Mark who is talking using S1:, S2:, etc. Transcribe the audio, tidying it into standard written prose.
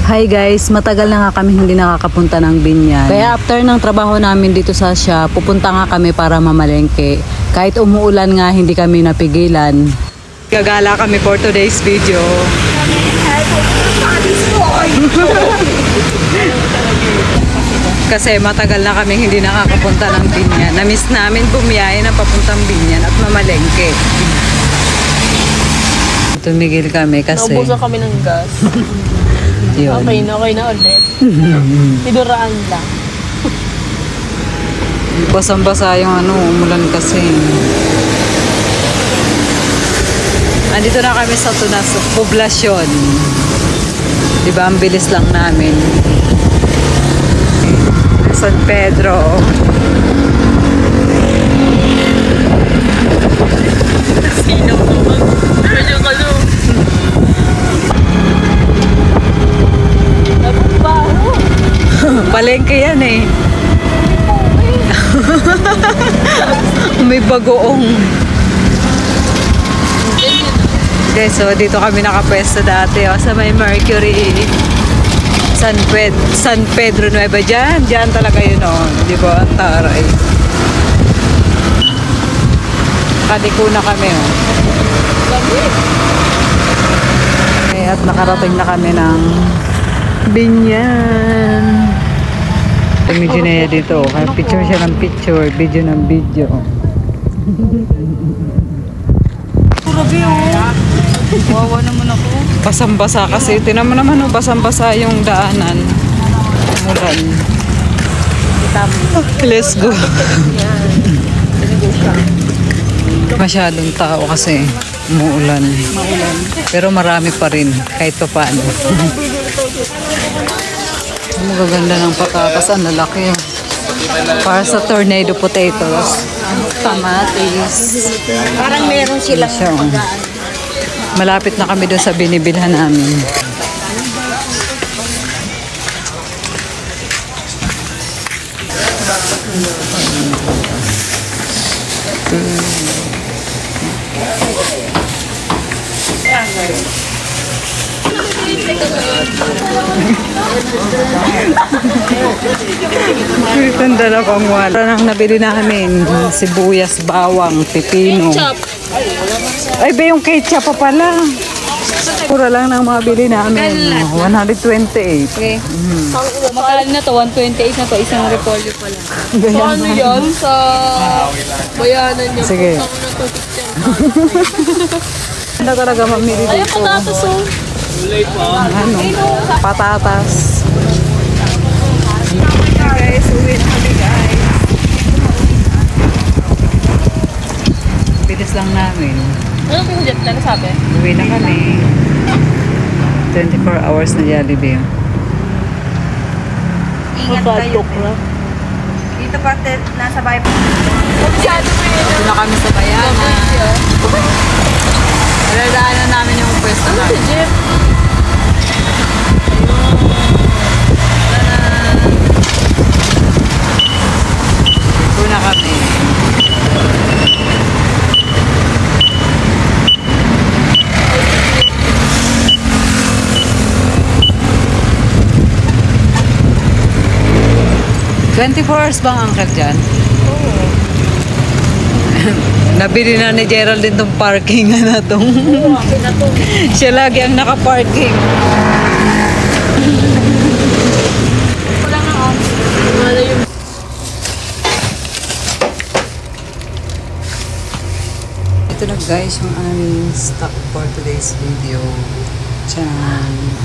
S1: Hi guys, matagal na nga kami hindi nakakapunta ng Binyan. Kaya after ng trabaho namin dito sa shop, pupunta nga kami para mamalengke. Kahit umuulan nga, hindi kami napigilan. Gagala kami for today's video. Kasi matagal na kami hindi nakakapunta ng Binyan. Namiss namin bumiyahe na papuntang Binyan at mamalengke. Tumigil kami kasi
S2: naubusan kami ng gas.
S1: yun.
S2: Okay na ulit. Tiduraan lang.
S1: Basang-basa yung umulan kasi. Andito na kami sa Tunas, poblasyon. Diba, ang bilis lang namin. San Pedro.
S2: Sino naman? Medyo kalo.
S1: Palengke yan eh. May bagoong. Okay, so dito kami nakapwesto dati sa may Mercury. San Pedro Nueva dyan. Dyan talaga yun di ba? Ang taray. Kadiko na kami Okay, at nakarating na kami ng Binyan. Medyo na yan dito. Kaya picture siya ng picture, video ng video.
S2: Grabe wawa naman ako.
S1: Basang-basa kasi. Tinan mo naman basang-basa yung daanan. Umulan. Let's go. Masyadong tao kasi umuulan. Pero marami pa rin kahit pa paano. Magaganda ng patatas. Ang lalaki yun. Para sa tornado potatoes. Kamatis.
S2: Parang meron sila
S1: siya. Malapit na kami doon sa binibilhan namin. Itong dalawang wala. Parang nabili namin sibuyas, bawang, pipino. Ay ba yung ketchup pa pala? Pura lang ng mga bili namin. 128.
S2: Okay. Magkano na to? 128 na to. Isang repolyo pa lang. So ano yan? Sa bayanan niya.
S1: Sige. Hindi talaga mamili dito.
S2: Ay, patatas
S1: Patatas. Guys, uwi na kami guys. Bilis lang namin.
S2: Ano yung jet lang sabi?
S1: Uwi na kami. 24 hours na Jollibee.
S2: Ingat kayo.
S3: Dito pa, nasa bahay pa.
S1: Dito na kami sa bayanan. Naladaanan namin yung pwesto namin.
S2: Jeep.
S1: Dito na kami. $24 bang angkat dyan?
S2: Oo.
S1: Nabili na ni Geraldine tong parking na to. Siya lagi ang naka-parking.
S2: Wala nga wala yung
S1: Ito na guys yung aming stock for today's video. Tiyan.